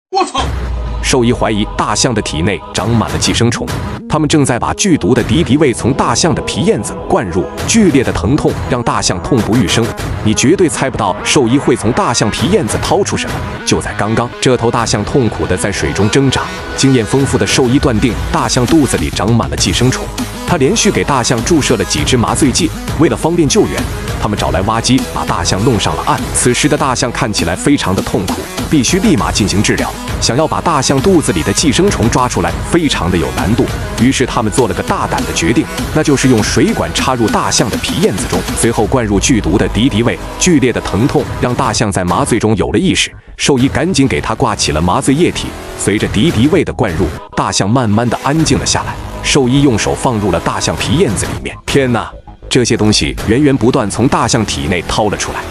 我操！兽医怀疑大象的体内长满了寄生虫，他们正在把剧毒的敌敌畏从大象的皮燕子灌入，剧烈的疼痛让大象痛不欲生。你绝对猜不到兽医会从大象皮燕子掏出什么。就在刚刚，这头大象痛苦地在水中挣扎，经验丰富的兽医断定大象肚子里长满了寄生虫。他连续给大象注射了几支麻醉剂，为了方便救援，他们找来挖机把大象弄上了岸。此时的大象看起来非常的痛苦，必须立马进行治疗。想要把大象肚子里的寄生虫抓出来，非常的有难度。于是他们做了个大胆的决定，那就是用水管插入大象的皮燕子中，随后灌入剧毒的敌敌畏。剧烈的疼痛让大象在麻醉中有了意识，兽医赶紧给它挂起了麻醉液体。随着敌敌畏的灌入，大象慢慢的安静了下来。兽医用手放入了大象皮燕子里面，天哪！这些东西源源不断从大象体内掏了出来。